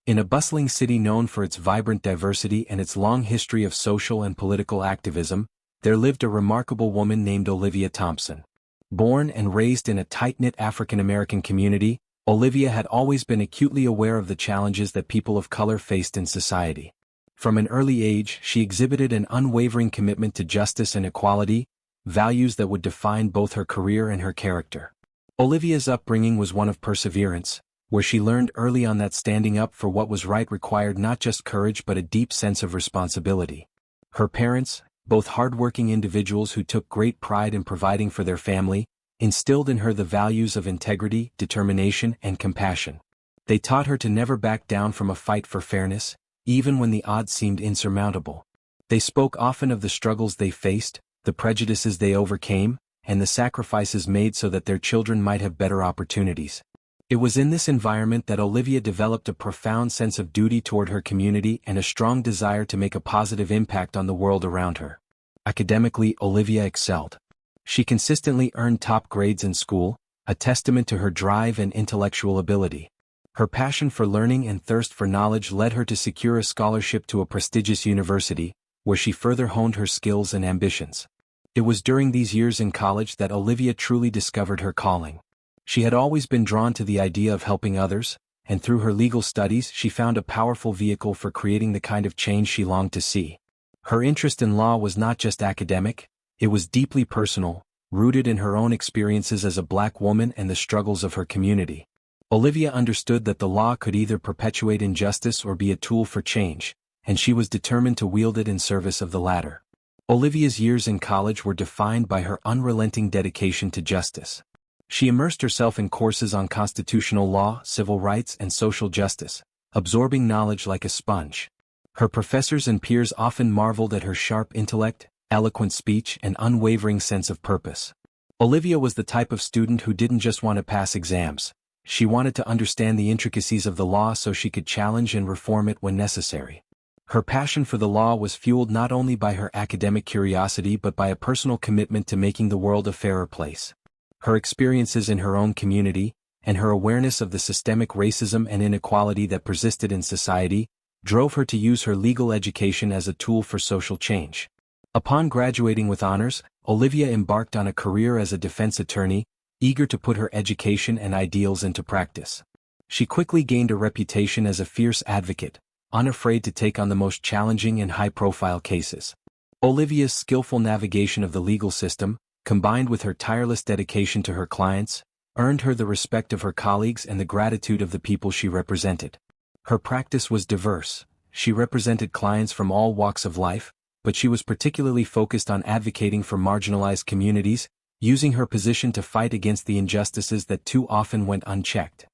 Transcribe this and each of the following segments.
In a bustling city known for its vibrant diversity and its long history of social and political activism, there lived a remarkable woman named Olivia Thompson. Born and raised in a tight-knit African-American community, Olivia had always been acutely aware of the challenges that people of color faced in society. From an early age, she exhibited an unwavering commitment to justice and equality, values that would define both her career and her character. Olivia's upbringing was one of perseverance, where she learned early on that standing up for what was right required not just courage but a deep sense of responsibility. Her parents, both hardworking individuals who took great pride in providing for their family, instilled in her the values of integrity, determination, and compassion. They taught her to never back down from a fight for fairness, even when the odds seemed insurmountable. They spoke often of the struggles they faced, the prejudices they overcame, and the sacrifices made so that their children might have better opportunities. It was in this environment that Olivia developed a profound sense of duty toward her community and a strong desire to make a positive impact on the world around her. Academically, Olivia excelled. She consistently earned top grades in school, a testament to her drive and intellectual ability. Her passion for learning and thirst for knowledge led her to secure a scholarship to a prestigious university, where she further honed her skills and ambitions. It was during these years in college that Olivia truly discovered her calling. She had always been drawn to the idea of helping others, and through her legal studies she found a powerful vehicle for creating the kind of change she longed to see. Her interest in law was not just academic, it was deeply personal, rooted in her own experiences as a Black woman and the struggles of her community. Olivia understood that the law could either perpetuate injustice or be a tool for change, and she was determined to wield it in service of the latter. Olivia's years in college were defined by her unrelenting dedication to justice. She immersed herself in courses on constitutional law, civil rights, and social justice, absorbing knowledge like a sponge. Her professors and peers often marveled at her sharp intellect, eloquent speech, and unwavering sense of purpose. Olivia was the type of student who didn't just want to pass exams. She wanted to understand the intricacies of the law so she could challenge and reform it when necessary. Her passion for the law was fueled not only by her academic curiosity but by a personal commitment to making the world a fairer place. Her experiences in her own community, and her awareness of the systemic racism and inequality that persisted in society, drove her to use her legal education as a tool for social change. Upon graduating with honors, Olivia embarked on a career as a defense attorney, eager to put her education and ideals into practice. She quickly gained a reputation as a fierce advocate, unafraid to take on the most challenging and high-profile cases. Olivia's skillful navigation of the legal system, combined with her tireless dedication to her clients, earned her the respect of her colleagues and the gratitude of the people she represented. Her practice was diverse. She represented clients from all walks of life, but she was particularly focused on advocating for marginalized communities, using her position to fight against the injustices that too often went unchecked.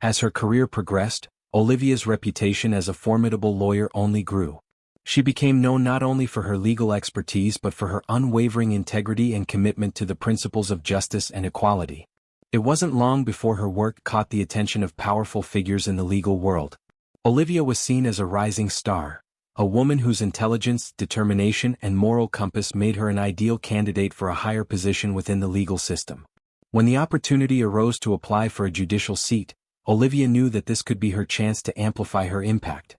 As her career progressed, Olivia's reputation as a formidable lawyer only grew. She became known not only for her legal expertise but for her unwavering integrity and commitment to the principles of justice and equality. It wasn't long before her work caught the attention of powerful figures in the legal world. Olivia was seen as a rising star, a woman whose intelligence, determination, and moral compass made her an ideal candidate for a higher position within the legal system. When the opportunity arose to apply for a judicial seat, Olivia knew that this could be her chance to amplify her impact.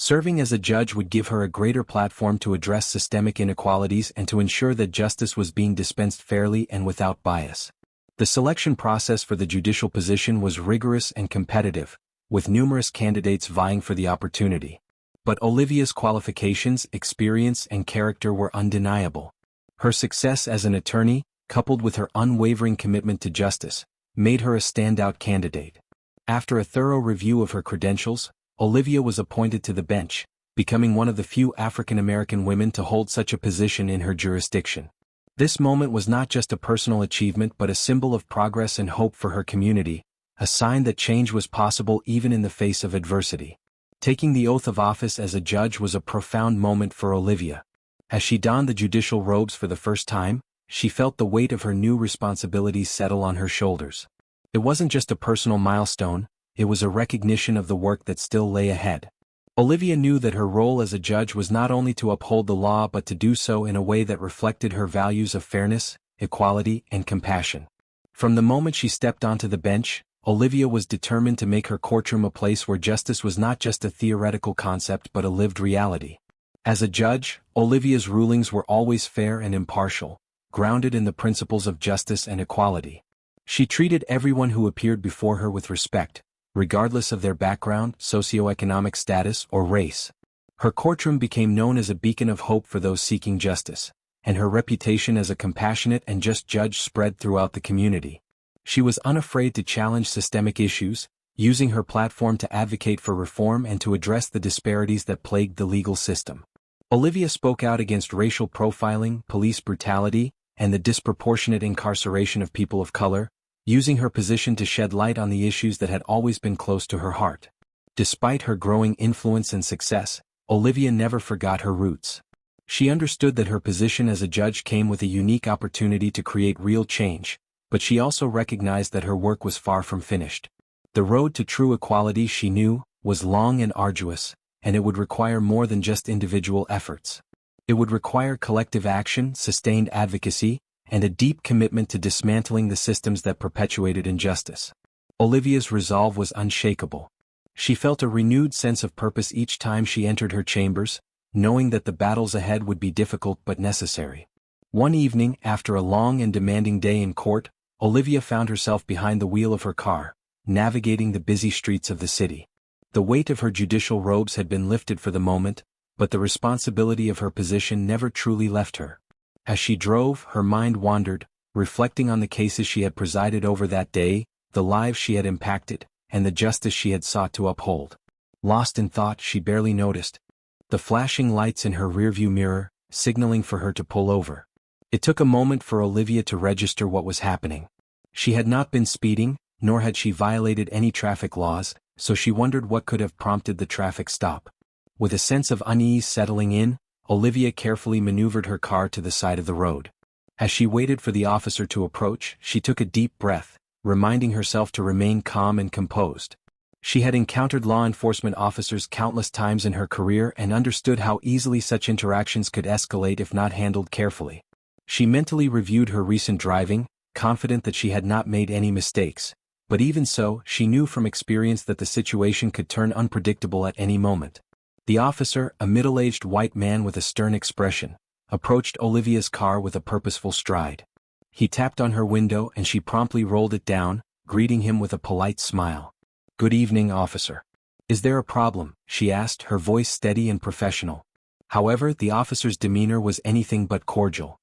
Serving as a judge would give her a greater platform to address systemic inequalities and to ensure that justice was being dispensed fairly and without bias. The selection process for the judicial position was rigorous and competitive, with numerous candidates vying for the opportunity. But Olivia's qualifications, experience, and character were undeniable. Her success as an attorney, coupled with her unwavering commitment to justice, made her a standout candidate. After a thorough review of her credentials, Olivia was appointed to the bench, becoming one of the few African-American women to hold such a position in her jurisdiction. This moment was not just a personal achievement but a symbol of progress and hope for her community, a sign that change was possible even in the face of adversity. Taking the oath of office as a judge was a profound moment for Olivia. As she donned the judicial robes for the first time, she felt the weight of her new responsibilities settle on her shoulders. It wasn't just a personal milestone, it was a recognition of the work that still lay ahead. Olivia knew that her role as a judge was not only to uphold the law but to do so in a way that reflected her values of fairness, equality, and compassion. From the moment she stepped onto the bench, Olivia was determined to make her courtroom a place where justice was not just a theoretical concept but a lived reality. As a judge, Olivia's rulings were always fair and impartial, grounded in the principles of justice and equality. She treated everyone who appeared before her with respect, regardless of their background, socioeconomic status, or race. Her courtroom became known as a beacon of hope for those seeking justice, and her reputation as a compassionate and just judge spread throughout the community. She was unafraid to challenge systemic issues, using her platform to advocate for reform and to address the disparities that plagued the legal system. Olivia spoke out against racial profiling, police brutality, and the disproportionate incarceration of people of color, using her position to shed light on the issues that had always been close to her heart. Despite her growing influence and success, Olivia never forgot her roots. She understood that her position as a judge came with a unique opportunity to create real change, but she also recognized that her work was far from finished. The road to true equality, she knew, was long and arduous, and it would require more than just individual efforts. It would require collective action, sustained advocacy, and a deep commitment to dismantling the systems that perpetuated injustice. Olivia's resolve was unshakable. She felt a renewed sense of purpose each time she entered her chambers, knowing that the battles ahead would be difficult but necessary. One evening, after a long and demanding day in court, Olivia found herself behind the wheel of her car, navigating the busy streets of the city. The weight of her judicial robes had been lifted for the moment, but the responsibility of her position never truly left her. As she drove, her mind wandered, reflecting on the cases she had presided over that day, the lives she had impacted, and the justice she had sought to uphold. Lost in thought, she barely noticed the flashing lights in her rearview mirror, signaling for her to pull over. It took a moment for Olivia to register what was happening. She had not been speeding, nor had she violated any traffic laws, so she wondered what could have prompted the traffic stop. With a sense of unease settling in, Olivia carefully maneuvered her car to the side of the road. As she waited for the officer to approach, she took a deep breath, reminding herself to remain calm and composed. She had encountered law enforcement officers countless times in her career and understood how easily such interactions could escalate if not handled carefully. She mentally reviewed her recent driving, confident that she had not made any mistakes, but even so, she knew from experience that the situation could turn unpredictable at any moment. The officer, a middle-aged white man with a stern expression, approached Olivia's car with a purposeful stride. He tapped on her window and she promptly rolled it down, greeting him with a polite smile. "Good evening, officer. Is there a problem?" she asked, her voice steady and professional. However, the officer's demeanor was anything but cordial.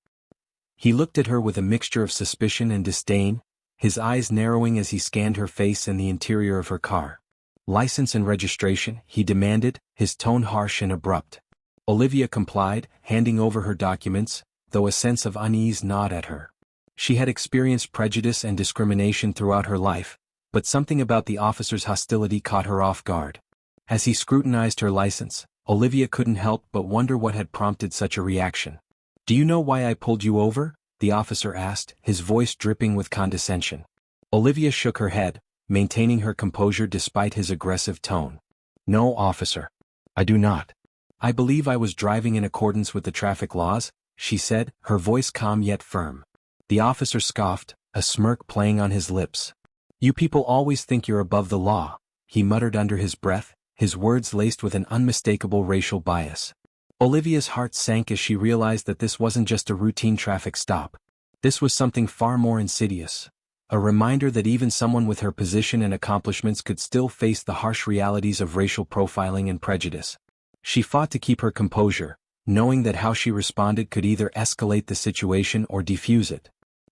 He looked at her with a mixture of suspicion and disdain, his eyes narrowing as he scanned her face and the interior of her car. "License and registration," he demanded, his tone harsh and abrupt. Olivia complied, handing over her documents, though a sense of unease gnawed at her. She had experienced prejudice and discrimination throughout her life, but something about the officer's hostility caught her off guard. As he scrutinized her license, Olivia couldn't help but wonder what had prompted such a reaction. "Do you know why I pulled you over?" the officer asked, his voice dripping with condescension. Olivia shook her head, maintaining her composure despite his aggressive tone. "No, officer. I do not. I believe I was driving in accordance with the traffic laws," she said, her voice calm yet firm. The officer scoffed, a smirk playing on his lips. "You people always think you're above the law," he muttered under his breath, his words laced with an unmistakable racial bias. Olivia's heart sank as she realized that this wasn't just a routine traffic stop. This was something far more insidious. A reminder that even someone with her position and accomplishments could still face the harsh realities of racial profiling and prejudice. She fought to keep her composure, knowing that how she responded could either escalate the situation or defuse it.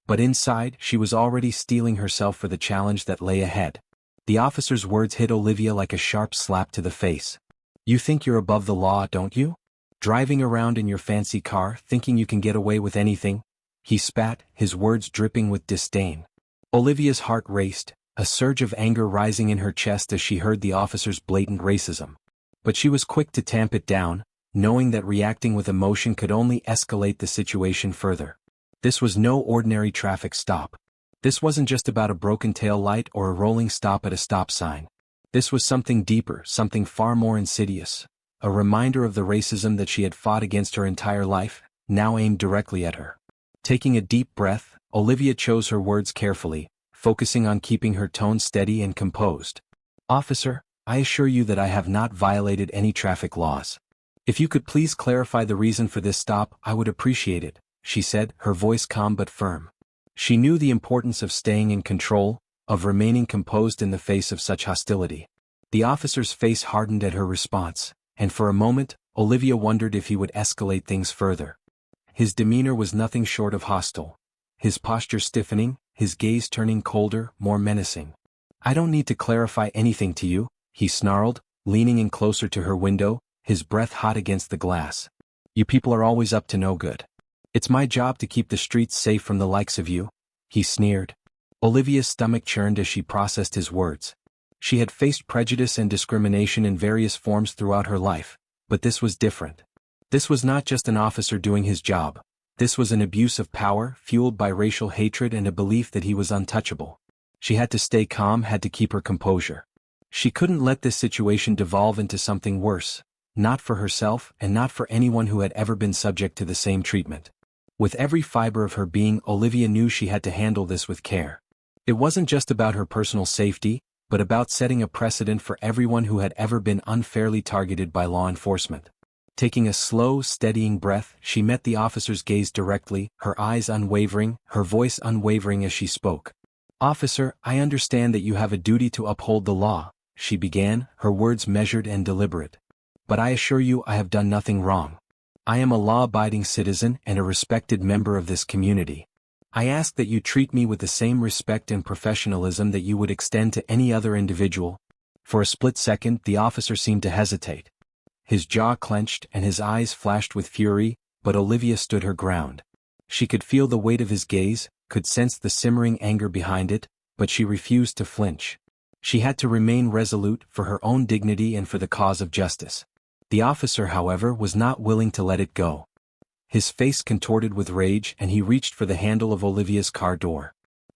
But inside, she was already steeling herself for the challenge that lay ahead. The officer's words hit Olivia like a sharp slap to the face. "You think you're above the law, don't you? Driving around in your fancy car, thinking you can get away with anything?" He spat, his words dripping with disdain. Olivia's heart raced, a surge of anger rising in her chest as she heard the officer's blatant racism. But she was quick to tamp it down, knowing that reacting with emotion could only escalate the situation further. This was no ordinary traffic stop. This wasn't just about a broken tail light or a rolling stop at a stop sign. This was something deeper, something far more insidious. A reminder of the racism that she had fought against her entire life, now aimed directly at her. Taking a deep breath, Olivia chose her words carefully, focusing on keeping her tone steady and composed. "Officer, I assure you that I have not violated any traffic laws. If you could please clarify the reason for this stop, I would appreciate it," she said, her voice calm but firm. She knew the importance of staying in control, of remaining composed in the face of such hostility. The officer's face hardened at her response, and for a moment, Olivia wondered if he would escalate things further. His demeanor was nothing short of hostile. His posture stiffening, his gaze turning colder, more menacing. "I don't need to clarify anything to you," he snarled, leaning in closer to her window, his breath hot against the glass. "You people are always up to no good. It's my job to keep the streets safe from the likes of you," he sneered. Olivia's stomach churned as she processed his words. She had faced prejudice and discrimination in various forms throughout her life, but this was different. This was not just an officer doing his job. This was an abuse of power, fueled by racial hatred and a belief that he was untouchable. She had to stay calm, had to keep her composure. She couldn't let this situation devolve into something worse, not for herself and not for anyone who had ever been subject to the same treatment. With every fiber of her being, Olivia knew she had to handle this with care. It wasn't just about her personal safety, but about setting a precedent for everyone who had ever been unfairly targeted by law enforcement. Taking a slow, steadying breath, she met the officer's gaze directly, her eyes unwavering, her voice unwavering as she spoke. "Officer, I understand that you have a duty to uphold the law," she began, her words measured and deliberate. "But I assure you I have done nothing wrong. I am a law-abiding citizen and a respected member of this community. I ask that you treat me with the same respect and professionalism that you would extend to any other individual." For a split second, the officer seemed to hesitate. His jaw clenched and his eyes flashed with fury, but Olivia stood her ground. She could feel the weight of his gaze, could sense the simmering anger behind it, but she refused to flinch. She had to remain resolute for her own dignity and for the cause of justice. The officer, however, was not willing to let it go. His face contorted with rage and he reached for the handle of Olivia's car door.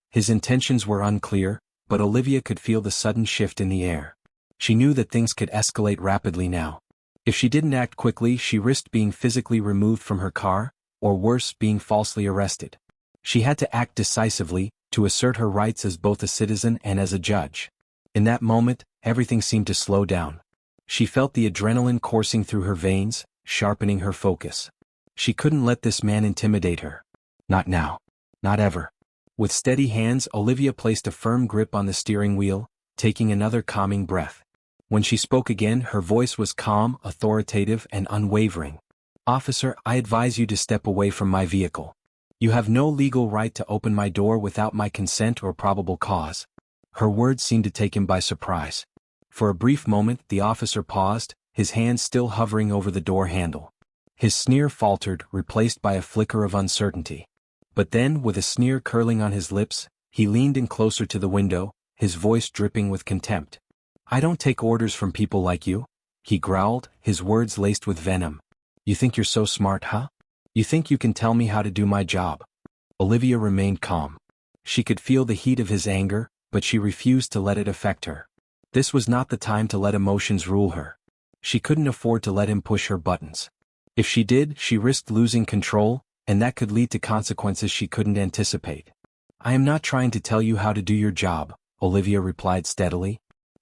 His intentions were unclear, but Olivia could feel the sudden shift in the air. She knew that things could escalate rapidly now. If she didn't act quickly, she risked being physically removed from her car, or worse, being falsely arrested. She had to act decisively, to assert her rights as both a citizen and as a judge. In that moment, everything seemed to slow down. She felt the adrenaline coursing through her veins, sharpening her focus. She couldn't let this man intimidate her. Not now. Not ever. With steady hands, Olivia placed a firm grip on the steering wheel, taking another calming breath. When she spoke again, her voice was calm, authoritative, and unwavering. "Officer, I advise you to step away from my vehicle. You have no legal right to open my door without my consent or probable cause." Her words seemed to take him by surprise. For a brief moment, the officer paused, his hand still hovering over the door handle. His sneer faltered, replaced by a flicker of uncertainty. But then, with a sneer curling on his lips, he leaned in closer to the window, his voice dripping with contempt. "I don't take orders from people like you," he growled, his words laced with venom. "You think you're so smart, huh? You think you can tell me how to do my job?" Olivia remained calm. She could feel the heat of his anger, but she refused to let it affect her. This was not the time to let emotions rule her. She couldn't afford to let him push her buttons. If she did, she risked losing control, and that could lead to consequences she couldn't anticipate. "I am not trying to tell you how to do your job," Olivia replied steadily.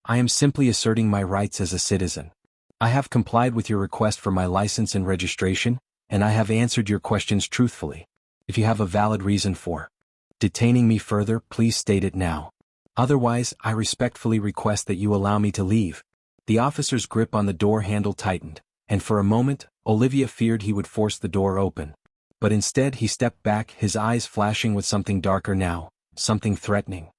"I am simply asserting my rights as a citizen. I have complied with your request for my license and registration, and I have answered your questions truthfully. If you have a valid reason for detaining me further, please state it now. Otherwise, I respectfully request that you allow me to leave." The officer's grip on the door handle tightened, and for a moment, Olivia feared he would force the door open. But instead he stepped back, his eyes flashing with something darker now, something threatening.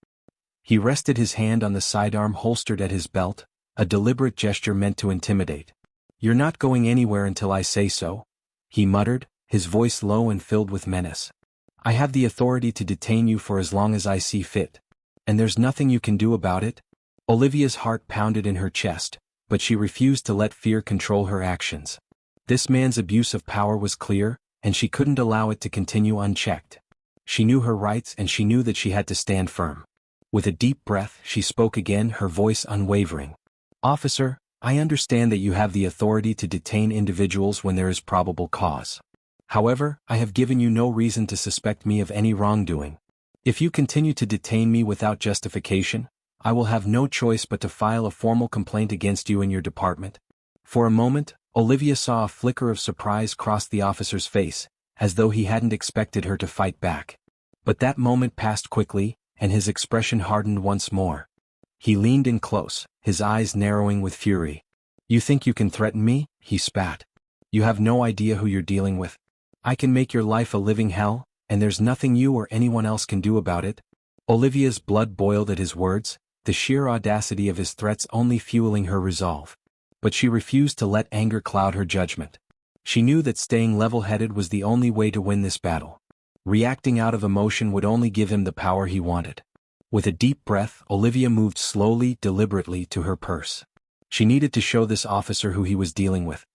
He rested his hand on the sidearm holstered at his belt, a deliberate gesture meant to intimidate. "You're not going anywhere until I say so," he muttered, his voice low and filled with menace. "I have the authority to detain you for as long as I see fit. And there's nothing you can do about it?" Olivia's heart pounded in her chest, but she refused to let fear control her actions. This man's abuse of power was clear, and she couldn't allow it to continue unchecked. She knew her rights and she knew that she had to stand firm. With a deep breath, she spoke again, her voice unwavering. "Officer, I understand that you have the authority to detain individuals when there is probable cause. However, I have given you no reason to suspect me of any wrongdoing. If you continue to detain me without justification, I will have no choice but to file a formal complaint against you in your department." For a moment, Olivia saw a flicker of surprise cross the officer's face, as though he hadn't expected her to fight back. But that moment passed quickly, and his expression hardened once more. He leaned in close, his eyes narrowing with fury. "You think you can threaten me?" he spat. "You have no idea who you're dealing with. I can make your life a living hell, and there's nothing you or anyone else can do about it." Olivia's blood boiled at his words, the sheer audacity of his threats only fueling her resolve. But she refused to let anger cloud her judgment. She knew that staying level-headed was the only way to win this battle. Reacting out of emotion would only give him the power he wanted. With a deep breath, Olivia moved slowly, deliberately to her purse. She needed to show this officer who he was dealing with.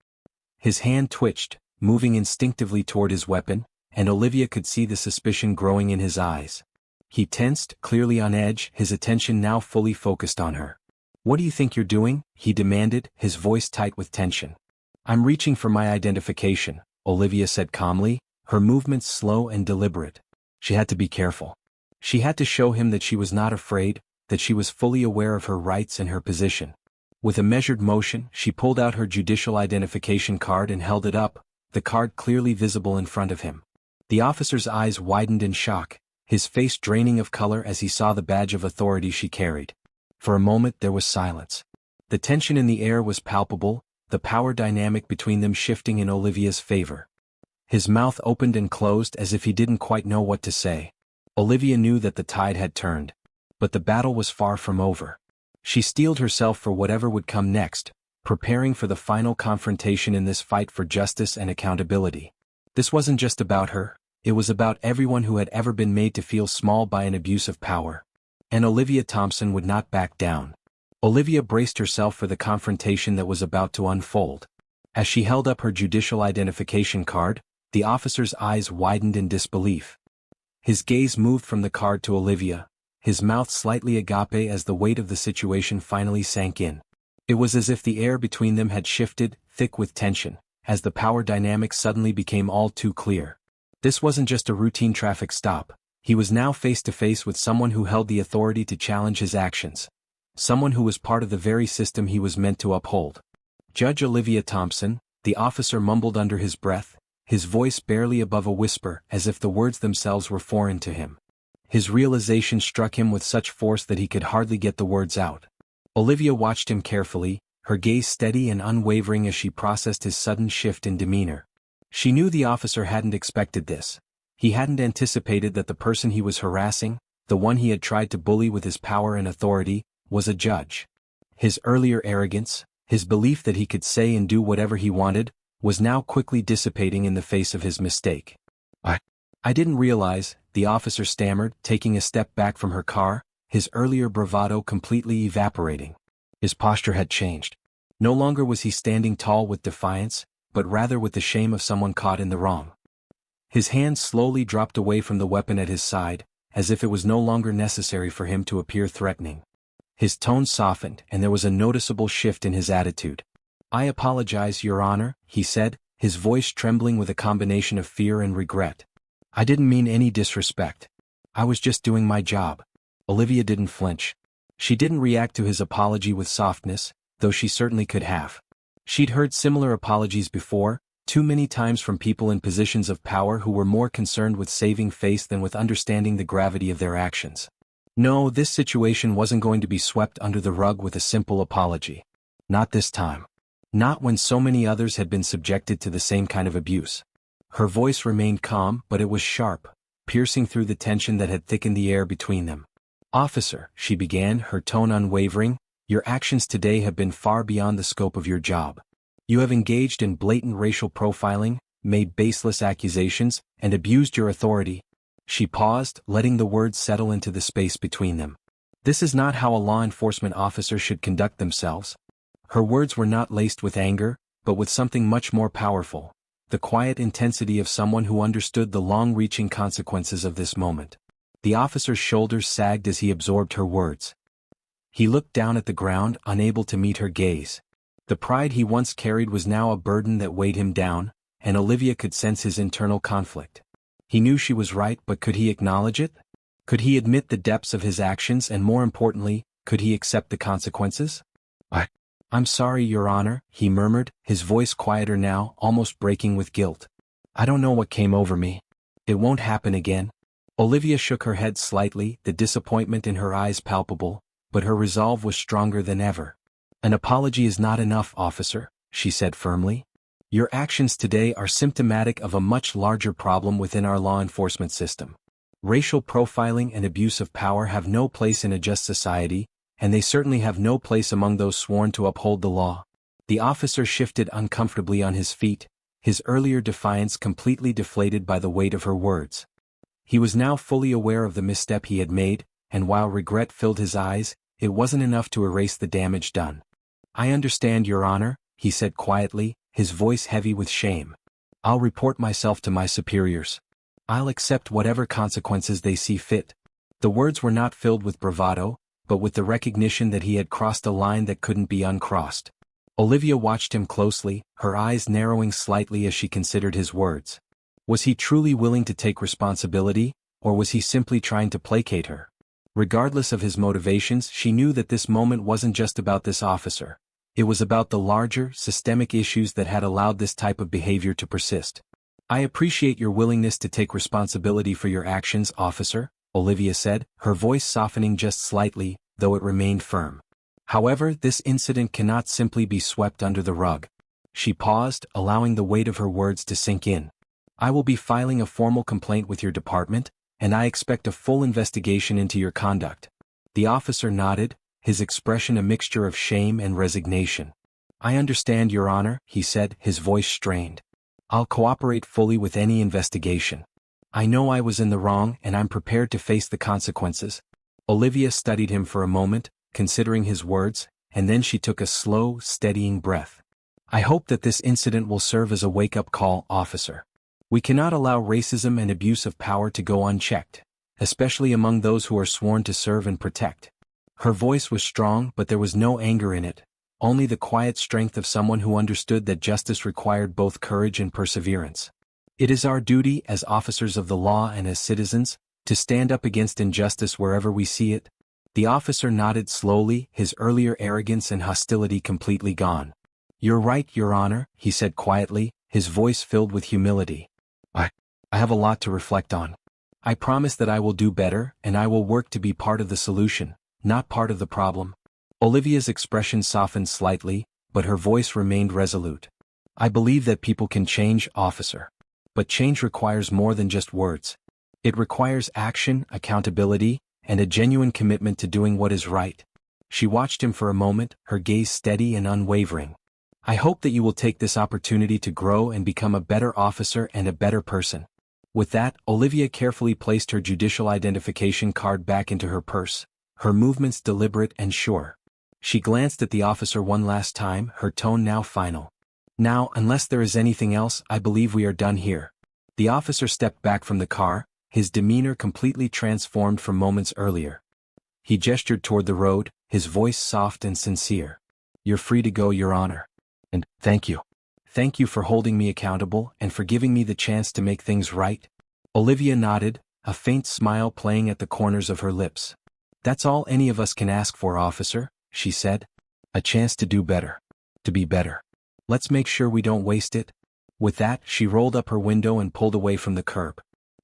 His hand twitched, moving instinctively toward his weapon, and Olivia could see the suspicion growing in his eyes. He tensed, clearly on edge, his attention now fully focused on her. "What do you think you're doing?" he demanded, his voice tight with tension. "I'm reaching for my identification," Olivia said calmly, her movements slow and deliberate. She had to be careful. She had to show him that she was not afraid, that she was fully aware of her rights and her position. With a measured motion, she pulled out her judicial identification card and held it up, the card clearly visible in front of him. The officer's eyes widened in shock, his face draining of color as he saw the badge of authority she carried. For a moment there was silence. The tension in the air was palpable, the power dynamic between them shifting in Olivia's favor. His mouth opened and closed as if he didn't quite know what to say. Olivia knew that the tide had turned. But the battle was far from over. She steeled herself for whatever would come next, preparing for the final confrontation in this fight for justice and accountability. This wasn't just about her, it was about everyone who had ever been made to feel small by an abuse of power. And Olivia Thompson would not back down. Olivia braced herself for the confrontation that was about to unfold. As she held up her judicial identification card, the officer's eyes widened in disbelief. His gaze moved from the card to Olivia, his mouth slightly agape as the weight of the situation finally sank in. It was as if the air between them had shifted, thick with tension, as the power dynamic suddenly became all too clear. This wasn't just a routine traffic stop. He was now face to face with someone who held the authority to challenge his actions. Someone who was part of the very system he was meant to uphold. "Judge Olivia Thompson," the officer mumbled under his breath, his voice barely above a whisper as if the words themselves were foreign to him. His realization struck him with such force that he could hardly get the words out. Olivia watched him carefully, her gaze steady and unwavering as she processed his sudden shift in demeanor. She knew the officer hadn't expected this. He hadn't anticipated that the person he was harassing, the one he had tried to bully with his power and authority, was a judge. His earlier arrogance, his belief that he could say and do whatever he wanted, was now quickly dissipating in the face of his mistake. I didn't realize," the officer stammered, taking a step back from her car, his earlier bravado completely evaporating. His posture had changed. No longer was he standing tall with defiance, but rather with the shame of someone caught in the wrong. His hand slowly dropped away from the weapon at his side, as if it was no longer necessary for him to appear threatening. His tone softened and there was a noticeable shift in his attitude. "I apologize, Your Honor," he said, his voice trembling with a combination of fear and regret. "I didn't mean any disrespect. I was just doing my job." Olivia didn't flinch. She didn't react to his apology with softness, though she certainly could have. She'd heard similar apologies before, too many times from people in positions of power who were more concerned with saving face than with understanding the gravity of their actions. No, this situation wasn't going to be swept under the rug with a simple apology. Not this time. Not when so many others had been subjected to the same kind of abuse. Her voice remained calm, but it was sharp, piercing through the tension that had thickened the air between them. "Officer," she began, her tone unwavering, "your actions today have been far beyond the scope of your job. You have engaged in blatant racial profiling, made baseless accusations, and abused your authority." She paused, letting the words settle into the space between them. This is not how a law enforcement officer should conduct themselves. Her words were not laced with anger, but with something much more powerful, the quiet intensity of someone who understood the long-reaching consequences of this moment. The officer's shoulders sagged as he absorbed her words. He looked down at the ground, unable to meet her gaze. The pride he once carried was now a burden that weighed him down, and Olivia could sense his internal conflict. He knew she was right, but could he acknowledge it? Could he admit the depths of his actions and more importantly, could he accept the consequences? I'm sorry, Your Honor, he murmured, his voice quieter now, almost breaking with guilt. I don't know what came over me. It won't happen again. Olivia shook her head slightly, the disappointment in her eyes palpable, but her resolve was stronger than ever. An apology is not enough, officer, she said firmly. Your actions today are symptomatic of a much larger problem within our law enforcement system. Racial profiling and abuse of power have no place in a just society, and they certainly have no place among those sworn to uphold the law. The officer shifted uncomfortably on his feet, his earlier defiance completely deflated by the weight of her words. He was now fully aware of the misstep he had made, and while regret filled his eyes, it wasn't enough to erase the damage done. I understand, Your Honor, he said quietly, his voice heavy with shame. I'll report myself to my superiors. I'll accept whatever consequences they see fit. The words were not filled with bravado, but with the recognition that he had crossed a line that couldn't be uncrossed. Olivia watched him closely, her eyes narrowing slightly as she considered his words. Was he truly willing to take responsibility, or was he simply trying to placate her? Regardless of his motivations, she knew that this moment wasn't just about this officer. It was about the larger, systemic issues that had allowed this type of behavior to persist. I appreciate your willingness to take responsibility for your actions, officer, Olivia said, her voice softening just slightly, though it remained firm. However, this incident cannot simply be swept under the rug. She paused, allowing the weight of her words to sink in. I will be filing a formal complaint with your department, and I expect a full investigation into your conduct. The officer nodded, his expression a mixture of shame and resignation. I understand, Your Honor, he said, his voice strained. I'll cooperate fully with any investigation. I know I was in the wrong and I'm prepared to face the consequences. Olivia studied him for a moment, considering his words, and then she took a slow, steadying breath. I hope that this incident will serve as a wake-up call, officer. We cannot allow racism and abuse of power to go unchecked, especially among those who are sworn to serve and protect. Her voice was strong, but there was no anger in it, only the quiet strength of someone who understood that justice required both courage and perseverance. It is our duty as officers of the law and as citizens, to stand up against injustice wherever we see it. The officer nodded slowly, his earlier arrogance and hostility completely gone. You're right, Your Honor, he said quietly, his voice filled with humility. I have a lot to reflect on. I promise that I will do better, and I will work to be part of the solution, not part of the problem. Olivia's expression softened slightly, but her voice remained resolute. I believe that people can change, officer. But change requires more than just words. It requires action, accountability, and a genuine commitment to doing what is right. She watched him for a moment, her gaze steady and unwavering. I hope that you will take this opportunity to grow and become a better officer and a better person. With that, Olivia carefully placed her judicial identification card back into her purse, her movements deliberate and sure. She glanced at the officer one last time, her tone now final. Now, unless there is anything else, I believe we are done here. The officer stepped back from the car, his demeanor completely transformed from moments earlier. He gestured toward the road, his voice soft and sincere. You're free to go, Your Honor. And, thank you. Thank you for holding me accountable and for giving me the chance to make things right. Olivia nodded, a faint smile playing at the corners of her lips. That's all any of us can ask for, officer, she said. A chance to do better. To be better. Let's make sure we don't waste it. With that, she rolled up her window and pulled away from the curb.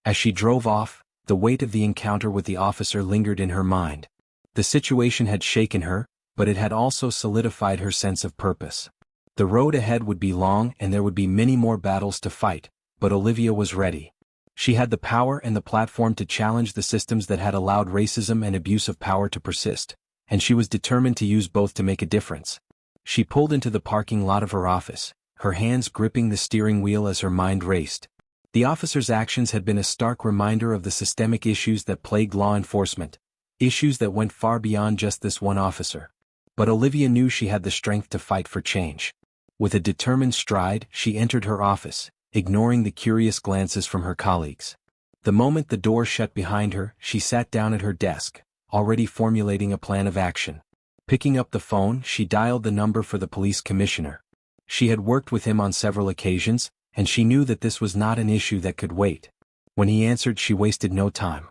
As she drove off, the weight of the encounter with the officer lingered in her mind. The situation had shaken her, but it had also solidified her sense of purpose. The road ahead would be long and there would be many more battles to fight, but Olivia was ready. She had the power and the platform to challenge the systems that had allowed racism and abuse of power to persist, and she was determined to use both to make a difference. She pulled into the parking lot of her office, her hands gripping the steering wheel as her mind raced. The officer's actions had been a stark reminder of the systemic issues that plagued law enforcement, issues that went far beyond just this one officer. But Olivia knew she had the strength to fight for change. With a determined stride, she entered her office, ignoring the curious glances from her colleagues. The moment the door shut behind her, she sat down at her desk, already formulating a plan of action. Picking up the phone, she dialed the number for the police commissioner. She had worked with him on several occasions, and she knew that this was not an issue that could wait. When he answered, she wasted no time.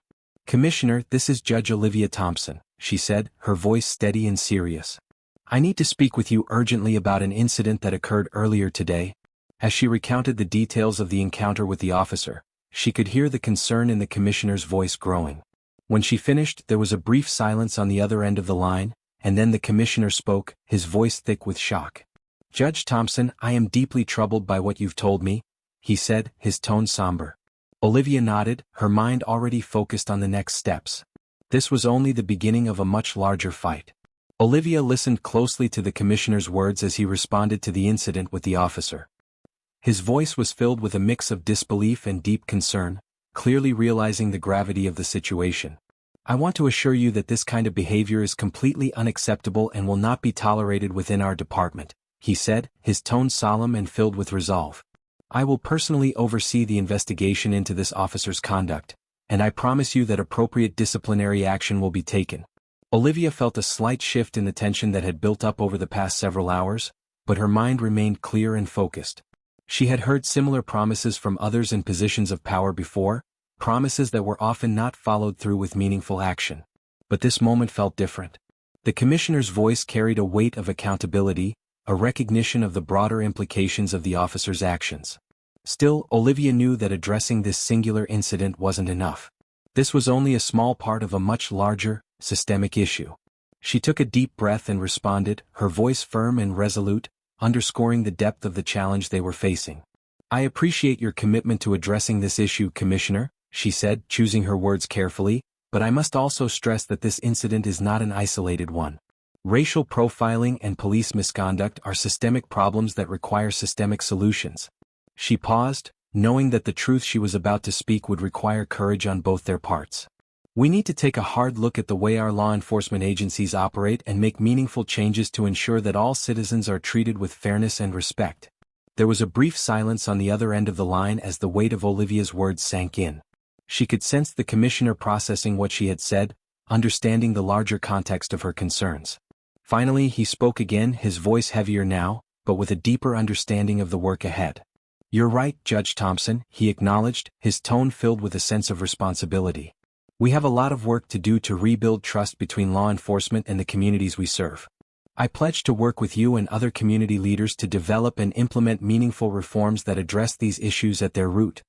"Commissioner, this is Judge Olivia Thompson," she said, her voice steady and serious. "I need to speak with you urgently about an incident that occurred earlier today." As she recounted the details of the encounter with the officer, she could hear the concern in the commissioner's voice growing. When she finished, there was a brief silence on the other end of the line, and then the commissioner spoke, his voice thick with shock. "Judge Thompson, I am deeply troubled by what you've told me," he said, his tone somber. Olivia nodded, her mind already focused on the next steps. This was only the beginning of a much larger fight. Olivia listened closely to the commissioner's words as he responded to the incident with the officer. His voice was filled with a mix of disbelief and deep concern, clearly realizing the gravity of the situation. "I want to assure you that this kind of behavior is completely unacceptable and will not be tolerated within our department," he said, his tone solemn and filled with resolve. "I will personally oversee the investigation into this officer's conduct, and I promise you that appropriate disciplinary action will be taken." Olivia felt a slight shift in the tension that had built up over the past several hours, but her mind remained clear and focused. She had heard similar promises from others in positions of power before, promises that were often not followed through with meaningful action. But this moment felt different. The commissioner's voice carried a weight of accountability, a recognition of the broader implications of the officer's actions. Still, Olivia knew that addressing this singular incident wasn't enough. This was only a small part of a much larger, systemic issue. She took a deep breath and responded, her voice firm and resolute, underscoring the depth of the challenge they were facing. "I appreciate your commitment to addressing this issue, Commissioner," she said, choosing her words carefully, "but I must also stress that this incident is not an isolated one. Racial profiling and police misconduct are systemic problems that require systemic solutions." She paused, knowing that the truth she was about to speak would require courage on both their parts. "We need to take a hard look at the way our law enforcement agencies operate and make meaningful changes to ensure that all citizens are treated with fairness and respect." There was a brief silence on the other end of the line as the weight of Olivia's words sank in. She could sense the commissioner processing what she had said, understanding the larger context of her concerns. Finally, he spoke again, his voice heavier now, but with a deeper understanding of the work ahead. "You're right, Judge Thompson," he acknowledged, his tone filled with a sense of responsibility. "We have a lot of work to do to rebuild trust between law enforcement and the communities we serve. I pledge to work with you and other community leaders to develop and implement meaningful reforms that address these issues at their root."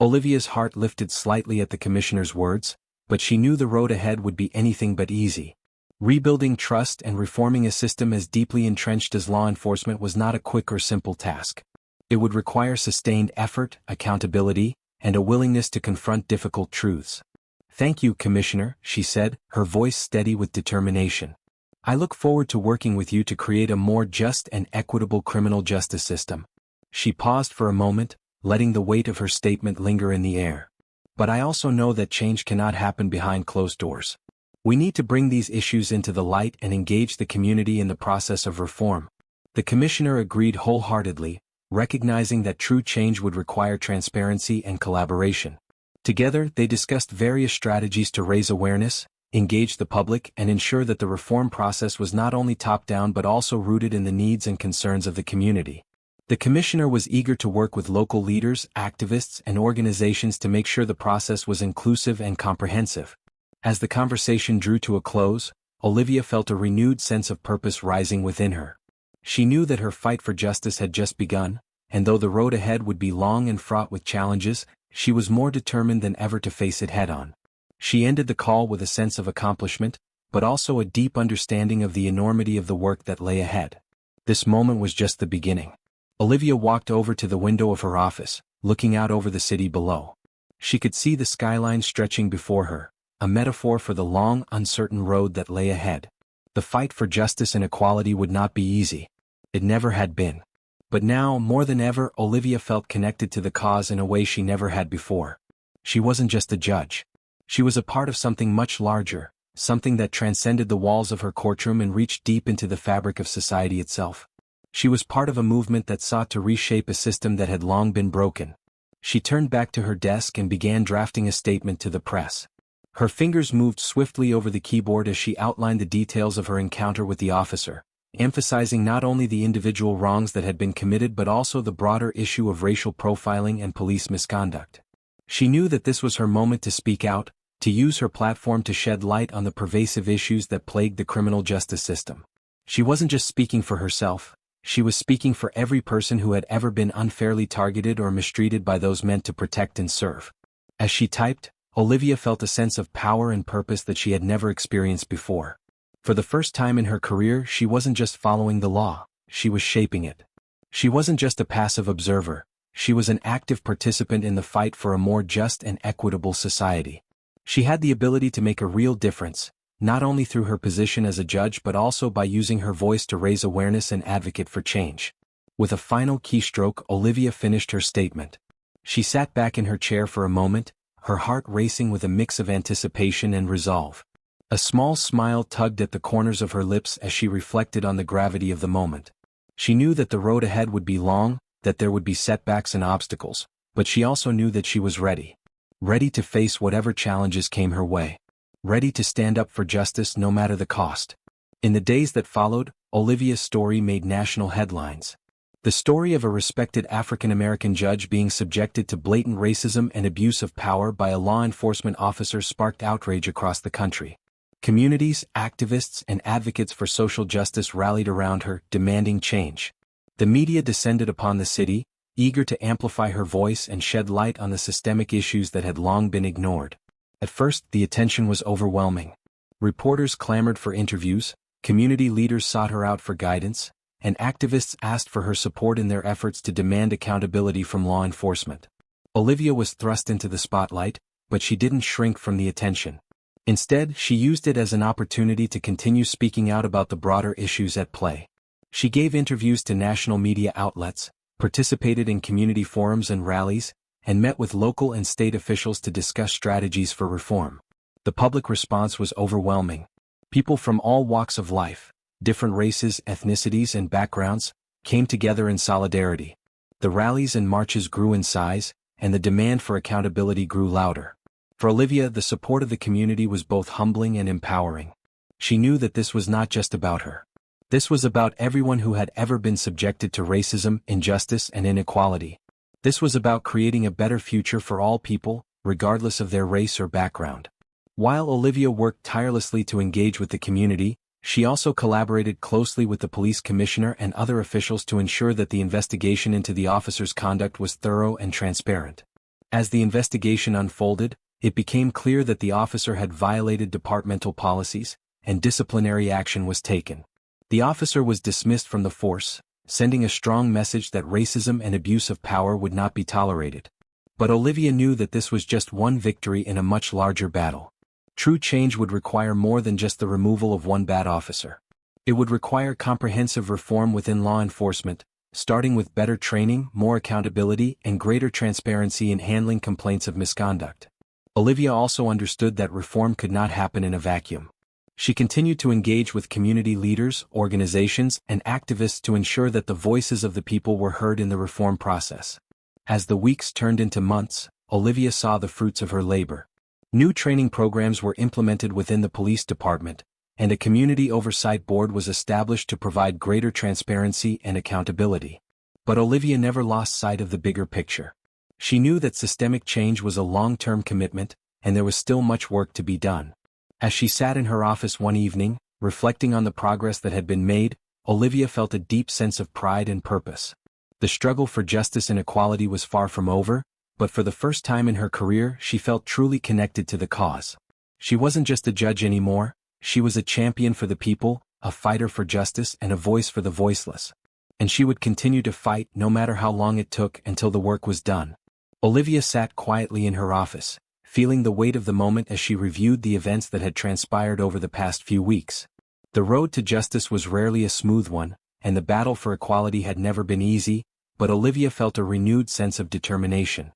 Olivia's heart lifted slightly at the commissioner's words, but she knew the road ahead would be anything but easy. Rebuilding trust and reforming a system as deeply entrenched as law enforcement was not a quick or simple task. It would require sustained effort, accountability, and a willingness to confront difficult truths. "Thank you, Commissioner," she said, her voice steady with determination. "I look forward to working with you to create a more just and equitable criminal justice system." She paused for a moment, letting the weight of her statement linger in the air. "But I also know that change cannot happen behind closed doors. We need to bring these issues into the light and engage the community in the process of reform." The commissioner agreed wholeheartedly, recognizing that true change would require transparency and collaboration. Together, they discussed various strategies to raise awareness, engage the public, and ensure that the reform process was not only top-down but also rooted in the needs and concerns of the community. The commissioner was eager to work with local leaders, activists, and organizations to make sure the process was inclusive and comprehensive. As the conversation drew to a close, Olivia felt a renewed sense of purpose rising within her. She knew that her fight for justice had just begun, and though the road ahead would be long and fraught with challenges, she was more determined than ever to face it head-on. She ended the call with a sense of accomplishment, but also a deep understanding of the enormity of the work that lay ahead. This moment was just the beginning. Olivia walked over to the window of her office, looking out over the city below. She could see the skyline stretching before her, a metaphor for the long, uncertain road that lay ahead. The fight for justice and equality would not be easy. It never had been. But now, more than ever, Olivia felt connected to the cause in a way she never had before. She wasn't just a judge. She was a part of something much larger, something that transcended the walls of her courtroom and reached deep into the fabric of society itself. She was part of a movement that sought to reshape a system that had long been broken. She turned back to her desk and began drafting a statement to the press. Her fingers moved swiftly over the keyboard as she outlined the details of her encounter with the officer, emphasizing not only the individual wrongs that had been committed but also the broader issue of racial profiling and police misconduct. She knew that this was her moment to speak out, to use her platform to shed light on the pervasive issues that plague the criminal justice system. She wasn't just speaking for herself, she was speaking for every person who had ever been unfairly targeted or mistreated by those meant to protect and serve. As she typed, Olivia felt a sense of power and purpose that she had never experienced before. For the first time in her career, she wasn't just following the law, she was shaping it. She wasn't just a passive observer, she was an active participant in the fight for a more just and equitable society. She had the ability to make a real difference, not only through her position as a judge but also by using her voice to raise awareness and advocate for change. With a final keystroke, Olivia finished her statement. She sat back in her chair for a moment, her heart racing with a mix of anticipation and resolve. A small smile tugged at the corners of her lips as she reflected on the gravity of the moment. She knew that the road ahead would be long, that there would be setbacks and obstacles, but she also knew that she was ready. Ready to face whatever challenges came her way. Ready to stand up for justice no matter the cost. In the days that followed, Olivia's story made national headlines. The story of a respected African-American judge being subjected to blatant racism and abuse of power by a law enforcement officer sparked outrage across the country. Communities, activists, and advocates for social justice rallied around her, demanding change. The media descended upon the city, eager to amplify her voice and shed light on the systemic issues that had long been ignored. At first, the attention was overwhelming. Reporters clamored for interviews, community leaders sought her out for guidance, and activists asked for her support in their efforts to demand accountability from law enforcement. Olivia was thrust into the spotlight, but she didn't shrink from the attention. Instead, she used it as an opportunity to continue speaking out about the broader issues at play. She gave interviews to national media outlets, participated in community forums and rallies, and met with local and state officials to discuss strategies for reform. The public response was overwhelming. People from all walks of life, different races, ethnicities, and backgrounds, came together in solidarity. The rallies and marches grew in size, and the demand for accountability grew louder. For Olivia, the support of the community was both humbling and empowering. She knew that this was not just about her. This was about everyone who had ever been subjected to racism, injustice, and inequality. This was about creating a better future for all people, regardless of their race or background. While Olivia worked tirelessly to engage with the community, she also collaborated closely with the police commissioner and other officials to ensure that the investigation into the officer's conduct was thorough and transparent. As the investigation unfolded, it became clear that the officer had violated departmental policies, and disciplinary action was taken. The officer was dismissed from the force, sending a strong message that racism and abuse of power would not be tolerated. But Olivia knew that this was just one victory in a much larger battle. True change would require more than just the removal of one bad officer. It would require comprehensive reform within law enforcement, starting with better training, more accountability, and greater transparency in handling complaints of misconduct. Olivia also understood that reform could not happen in a vacuum. She continued to engage with community leaders, organizations, and activists to ensure that the voices of the people were heard in the reform process. As the weeks turned into months, Olivia saw the fruits of her labor. New training programs were implemented within the police department, and a community oversight board was established to provide greater transparency and accountability. But Olivia never lost sight of the bigger picture. She knew that systemic change was a long-term commitment, and there was still much work to be done. As she sat in her office one evening, reflecting on the progress that had been made, Olivia felt a deep sense of pride and purpose. The struggle for justice and equality was far from over, but for the first time in her career she felt truly connected to the cause. She wasn't just a judge anymore, she was a champion for the people, a fighter for justice and a voice for the voiceless. And she would continue to fight no matter how long it took until the work was done. Olivia sat quietly in her office, feeling the weight of the moment as she reviewed the events that had transpired over the past few weeks. The road to justice was rarely a smooth one, and the battle for equality had never been easy, but Olivia felt a renewed sense of determination.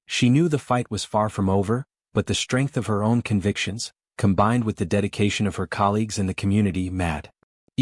She knew the fight was far from over, but the strength of her own convictions, combined with the dedication of her colleagues and the community, made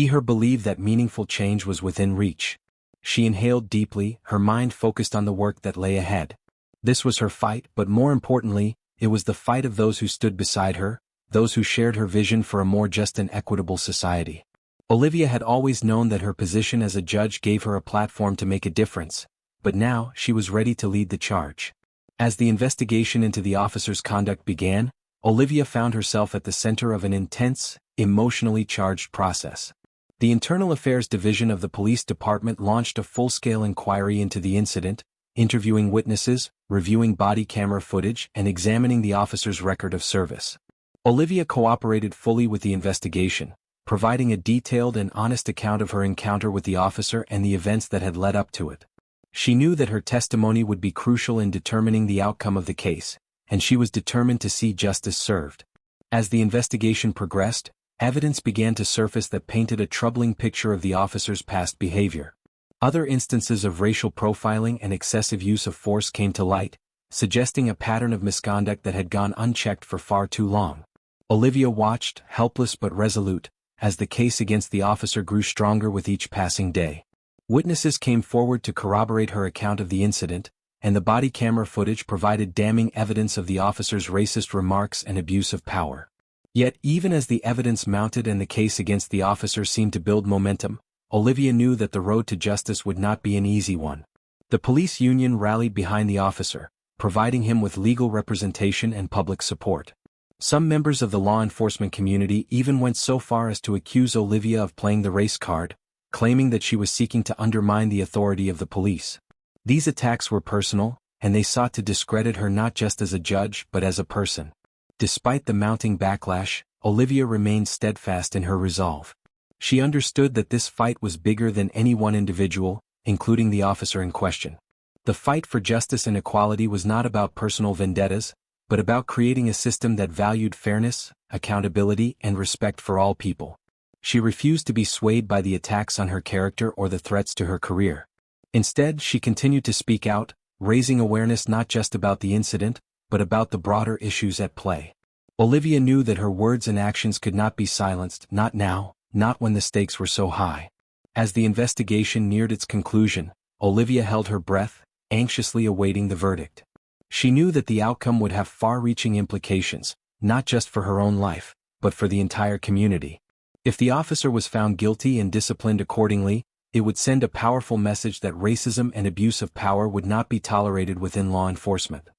her believe that meaningful change was within reach. She inhaled deeply, her mind focused on the work that lay ahead. This was her fight, but more importantly, it was the fight of those who stood beside her, those who shared her vision for a more just and equitable society. Olivia had always known that her position as a judge gave her a platform to make a difference, but now she was ready to lead the charge. As the investigation into the officer's conduct began, Olivia found herself at the center of an intense, emotionally charged process. The Internal Affairs Division of the Police Department launched a full-scale inquiry into the incident, interviewing witnesses, reviewing body camera footage, and examining the officer's record of service. Olivia cooperated fully with the investigation, providing a detailed and honest account of her encounter with the officer and the events that had led up to it. She knew that her testimony would be crucial in determining the outcome of the case, and she was determined to see justice served. As the investigation progressed, evidence began to surface that painted a troubling picture of the officer's past behavior. Other instances of racial profiling and excessive use of force came to light, suggesting a pattern of misconduct that had gone unchecked for far too long. Olivia watched, helpless but resolute, as the case against the officer grew stronger with each passing day. Witnesses came forward to corroborate her account of the incident, and the body camera footage provided damning evidence of the officer's racist remarks and abuse of power. Yet even as the evidence mounted and the case against the officer seemed to build momentum, Olivia knew that the road to justice would not be an easy one. The police union rallied behind the officer, providing him with legal representation and public support. Some members of the law enforcement community even went so far as to accuse Olivia of playing the race card, claiming that she was seeking to undermine the authority of the police. These attacks were personal, and they sought to discredit her not just as a judge but as a person. Despite the mounting backlash, Olivia remained steadfast in her resolve. She understood that this fight was bigger than any one individual, including the officer in question. The fight for justice and equality was not about personal vendettas, but about creating a system that valued fairness, accountability, and respect for all people. She refused to be swayed by the attacks on her character or the threats to her career. Instead, she continued to speak out, raising awareness not just about the incident, but about the broader issues at play. Olivia knew that her words and actions could not be silenced, not now, not when the stakes were so high. As the investigation neared its conclusion, Olivia held her breath, anxiously awaiting the verdict. She knew that the outcome would have far-reaching implications, not just for her own life, but for the entire community. If the officer was found guilty and disciplined accordingly, it would send a powerful message that racism and abuse of power would not be tolerated within law enforcement.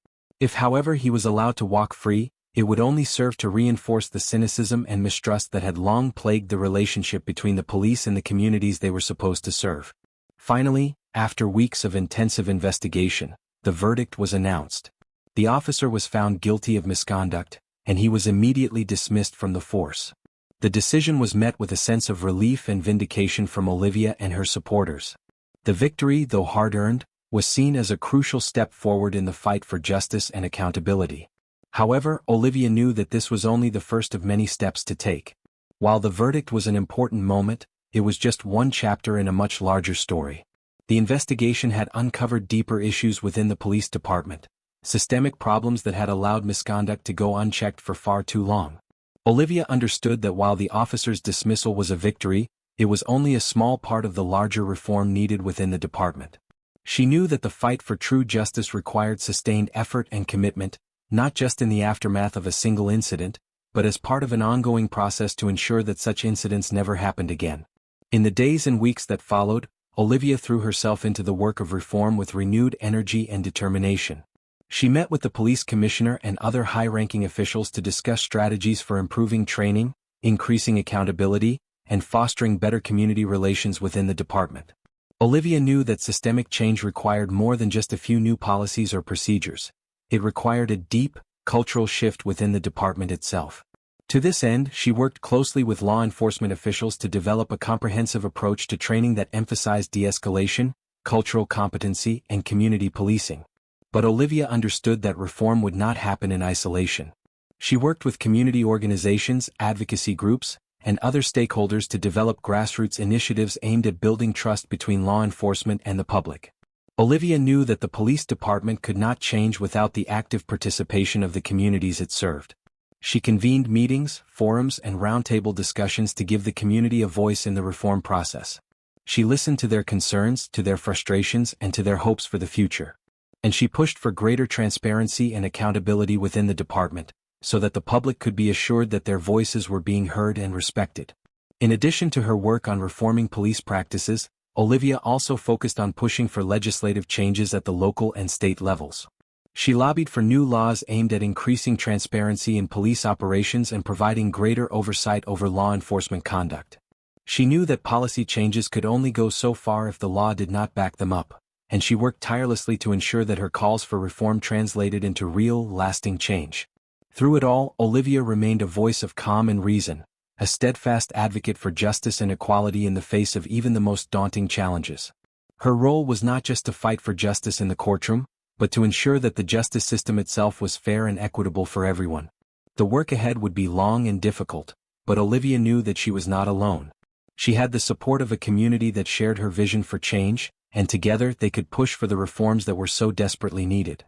If, however, he was allowed to walk free, it would only serve to reinforce the cynicism and mistrust that had long plagued the relationship between the police and the communities they were supposed to serve. Finally, after weeks of intensive investigation, the verdict was announced. The officer was found guilty of misconduct, and he was immediately dismissed from the force. The decision was met with a sense of relief and vindication from Olivia and her supporters. The victory, though hard-earned, was seen as a crucial step forward in the fight for justice and accountability. However, Olivia knew that this was only the first of many steps to take. While the verdict was an important moment, it was just one chapter in a much larger story. The investigation had uncovered deeper issues within the police department, systemic problems that had allowed misconduct to go unchecked for far too long. Olivia understood that while the officer's dismissal was a victory, it was only a small part of the larger reform needed within the department. She knew that the fight for true justice required sustained effort and commitment, not just in the aftermath of a single incident, but as part of an ongoing process to ensure that such incidents never happened again. In the days and weeks that followed, Olivia threw herself into the work of reform with renewed energy and determination. She met with the police commissioner and other high-ranking officials to discuss strategies for improving training, increasing accountability, and fostering better community relations within the department. Olivia knew that systemic change required more than just a few new policies or procedures. It required a deep, cultural shift within the department itself. To this end, she worked closely with law enforcement officials to develop a comprehensive approach to training that emphasized de-escalation, cultural competency, and community policing. But Olivia understood that reform would not happen in isolation. She worked with community organizations, advocacy groups, and other stakeholders to develop grassroots initiatives aimed at building trust between law enforcement and the public. Olivia knew that the police department could not change without the active participation of the communities it served. She convened meetings, forums, and roundtable discussions to give the community a voice in the reform process. She listened to their concerns, to their frustrations, and to their hopes for the future. And she pushed for greater transparency and accountability within the department, so that the public could be assured that their voices were being heard and respected. In addition to her work on reforming police practices, Olivia also focused on pushing for legislative changes at the local and state levels. She lobbied for new laws aimed at increasing transparency in police operations and providing greater oversight over law enforcement conduct. She knew that policy changes could only go so far if the law did not back them up, and she worked tirelessly to ensure that her calls for reform translated into real, lasting change. Through it all, Olivia remained a voice of calm and reason, a steadfast advocate for justice and equality in the face of even the most daunting challenges. Her role was not just to fight for justice in the courtroom, but to ensure that the justice system itself was fair and equitable for everyone. The work ahead would be long and difficult, but Olivia knew that she was not alone. She had the support of a community that shared her vision for change, and together they could push for the reforms that were so desperately needed.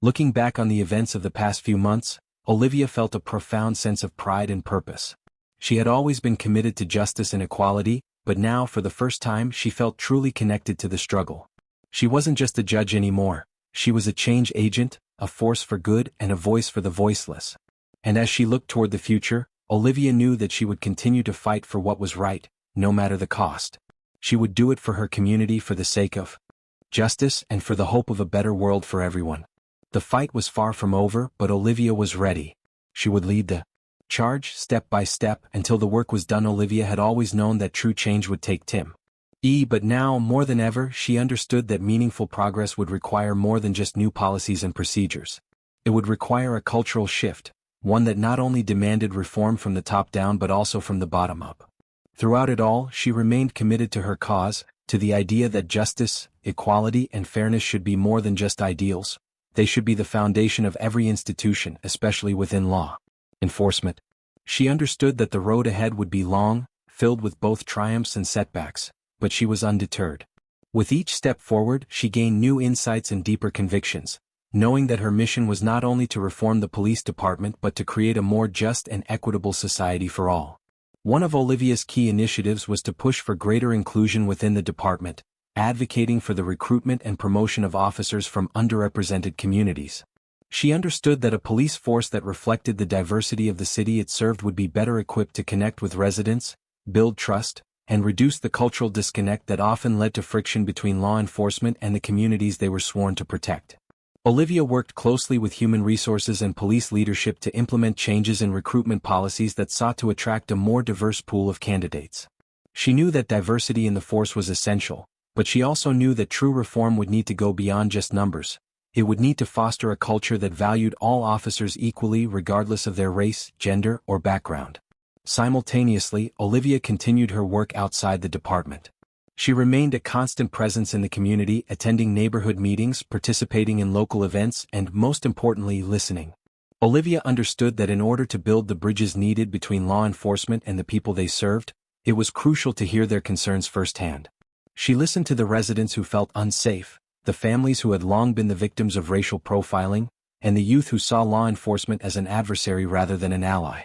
Looking back on the events of the past few months, Olivia felt a profound sense of pride and purpose. She had always been committed to justice and equality, but now for the first time she felt truly connected to the struggle. She wasn't just a judge anymore. She was a change agent, a force for good, and a voice for the voiceless. And as she looked toward the future, Olivia knew that she would continue to fight for what was right, no matter the cost. She would do it for her community, for the sake of justice, and for the hope of a better world for everyone. The fight was far from over, but Olivia was ready. She would lead the charge step by step until the work was done. Olivia had always known that true change would take time. But now, more than ever, she understood that meaningful progress would require more than just new policies and procedures. It would require a cultural shift, one that not only demanded reform from the top down but also from the bottom up. Throughout it all, she remained committed to her cause, to the idea that justice, equality, and fairness should be more than just ideals. They should be the foundation of every institution, especially within law enforcement. She understood that the road ahead would be long, filled with both triumphs and setbacks, but she was undeterred. With each step forward, she gained new insights and deeper convictions, knowing that her mission was not only to reform the police department but to create a more just and equitable society for all. One of Olivia's key initiatives was to push for greater inclusion within the department, advocating for the recruitment and promotion of officers from underrepresented communities. She understood that a police force that reflected the diversity of the city it served would be better equipped to connect with residents, build trust, and reduce the cultural disconnect that often led to friction between law enforcement and the communities they were sworn to protect. Olivia worked closely with human resources and police leadership to implement changes in recruitment policies that sought to attract a more diverse pool of candidates. She knew that diversity in the force was essential, but she also knew that true reform would need to go beyond just numbers. It would need to foster a culture that valued all officers equally regardless of their race, gender, or background. Simultaneously, Olivia continued her work outside the department. She remained a constant presence in the community, attending neighborhood meetings, participating in local events, and, most importantly, listening. Olivia understood that in order to build the bridges needed between law enforcement and the people they served, it was crucial to hear their concerns firsthand. She listened to the residents who felt unsafe, the families who had long been the victims of racial profiling, and the youth who saw law enforcement as an adversary rather than an ally.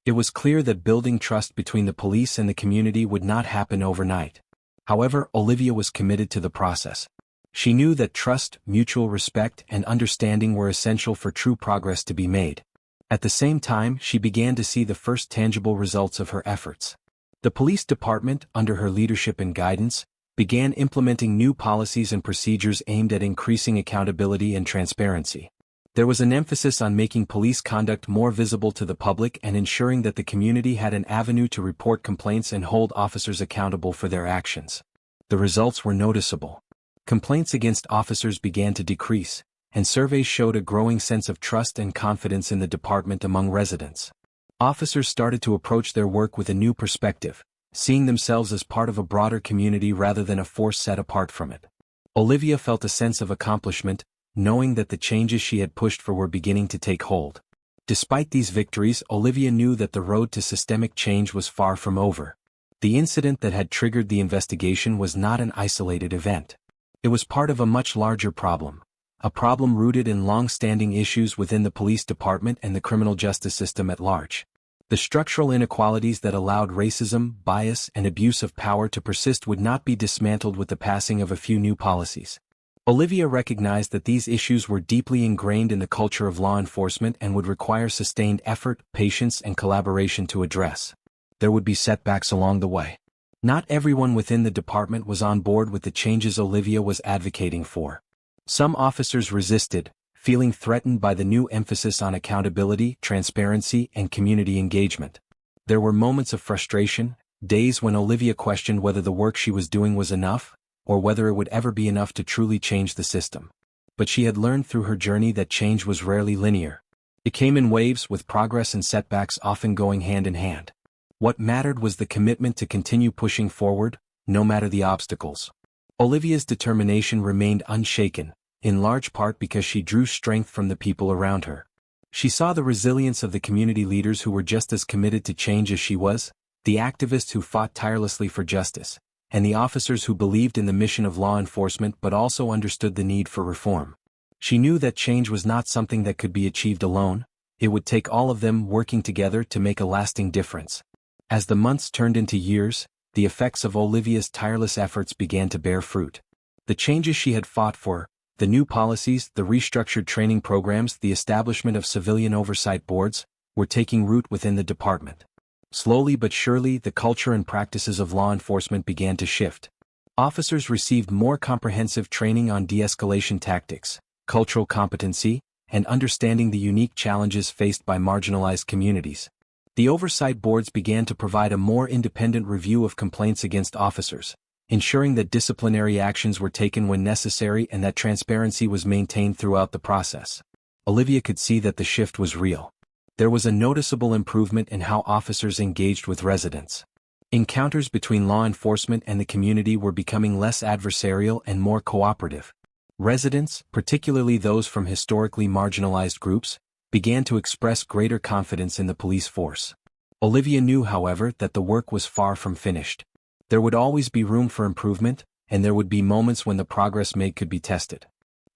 It was clear that building trust between the police and the community would not happen overnight. However, Olivia was committed to the process. She knew that trust, mutual respect, and understanding were essential for true progress to be made. At the same time, she began to see the first tangible results of her efforts. The police department, under her leadership and guidance, began implementing new policies and procedures aimed at increasing accountability and transparency. There was an emphasis on making police conduct more visible to the public and ensuring that the community had an avenue to report complaints and hold officers accountable for their actions. The results were noticeable. Complaints against officers began to decrease, and surveys showed a growing sense of trust and confidence in the department among residents. Officers started to approach their work with a new perspective, seeing themselves as part of a broader community rather than a force set apart from it. Olivia felt a sense of accomplishment, knowing that the changes she had pushed for were beginning to take hold. Despite these victories, Olivia knew that the road to systemic change was far from over. The incident that had triggered the investigation was not an isolated event. It was part of a much larger problem, a problem rooted in long-standing issues within the police department and the criminal justice system at large. The structural inequalities that allowed racism, bias, and abuse of power to persist would not be dismantled with the passing of a few new policies. Olivia recognized that these issues were deeply ingrained in the culture of law enforcement and would require sustained effort, patience, and collaboration to address. There would be setbacks along the way. Not everyone within the department was on board with the changes Olivia was advocating for. Some officers resisted, feeling threatened by the new emphasis on accountability, transparency, and community engagement. There were moments of frustration, days when Olivia questioned whether the work she was doing was enough, or whether it would ever be enough to truly change the system. But she had learned through her journey that change was rarely linear. It came in waves, with progress and setbacks often going hand in hand. What mattered was the commitment to continue pushing forward, no matter the obstacles. Olivia's determination remained unshaken, in large part because she drew strength from the people around her. She saw the resilience of the community leaders who were just as committed to change as she was, the activists who fought tirelessly for justice, and the officers who believed in the mission of law enforcement but also understood the need for reform. She knew that change was not something that could be achieved alone. It would take all of them working together to make a lasting difference. As the months turned into years, the effects of Olivia's tireless efforts began to bear fruit. The changes she had fought for, the new policies, the restructured training programs, the establishment of civilian oversight boards, were taking root within the department. Slowly but surely, the culture and practices of law enforcement began to shift. Officers received more comprehensive training on de-escalation tactics, cultural competency, and understanding the unique challenges faced by marginalized communities. The oversight boards began to provide a more independent review of complaints against officers, ensuring that disciplinary actions were taken when necessary and that transparency was maintained throughout the process. Olivia could see that the shift was real. There was a noticeable improvement in how officers engaged with residents. Encounters between law enforcement and the community were becoming less adversarial and more cooperative. Residents, particularly those from historically marginalized groups, began to express greater confidence in the police force. Olivia knew, however, that the work was far from finished. There would always be room for improvement, and there would be moments when the progress made could be tested.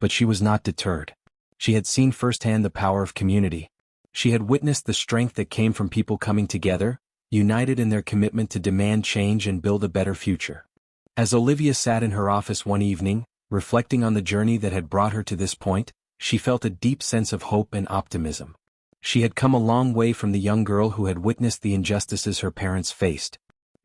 But she was not deterred. She had seen firsthand the power of community. She had witnessed the strength that came from people coming together, united in their commitment to demand change and build a better future. As Olivia sat in her office one evening, reflecting on the journey that had brought her to this point, she felt a deep sense of hope and optimism. She had come a long way from the young girl who had witnessed the injustices her parents faced.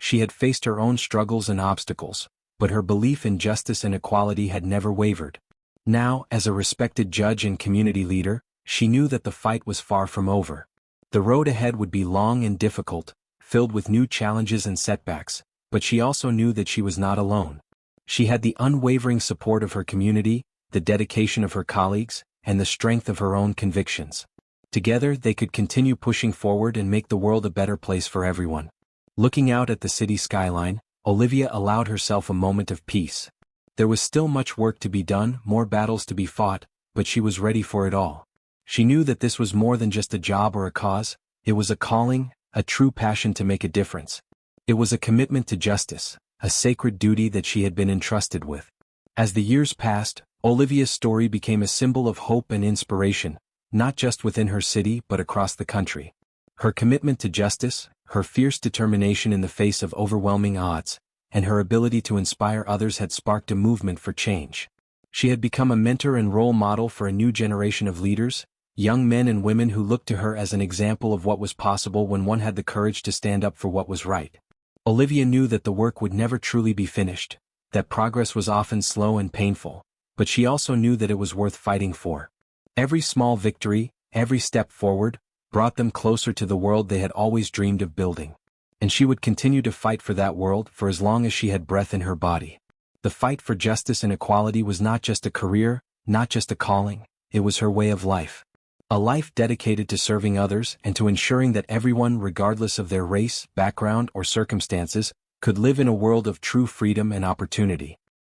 She had faced her own struggles and obstacles, but her belief in justice and equality had never wavered. Now, as a respected judge and community leader, she knew that the fight was far from over. The road ahead would be long and difficult, filled with new challenges and setbacks, but she also knew that she was not alone. She had the unwavering support of her community, the dedication of her colleagues, and the strength of her own convictions. Together they could continue pushing forward and make the world a better place for everyone. Looking out at the city skyline, Olivia allowed herself a moment of peace. There was still much work to be done, more battles to be fought, but she was ready for it all. She knew that this was more than just a job or a cause. It was a calling, a true passion to make a difference. It was a commitment to justice, a sacred duty that she had been entrusted with. As the years passed, Olivia's story became a symbol of hope and inspiration, not just within her city but across the country. Her commitment to justice, her fierce determination in the face of overwhelming odds, and her ability to inspire others had sparked a movement for change. She had become a mentor and role model for a new generation of leaders, young men and women who looked to her as an example of what was possible when one had the courage to stand up for what was right. Olivia knew that the work would never truly be finished, that progress was often slow and painful, but she also knew that it was worth fighting for. Every small victory, every step forward, brought them closer to the world they had always dreamed of building. And she would continue to fight for that world for as long as she had breath in her body. The fight for justice and equality was not just a career, not just a calling, it was her way of life. A life dedicated to serving others and to ensuring that everyone, regardless of their race, background, or circumstances, could live in a world of true freedom and opportunity.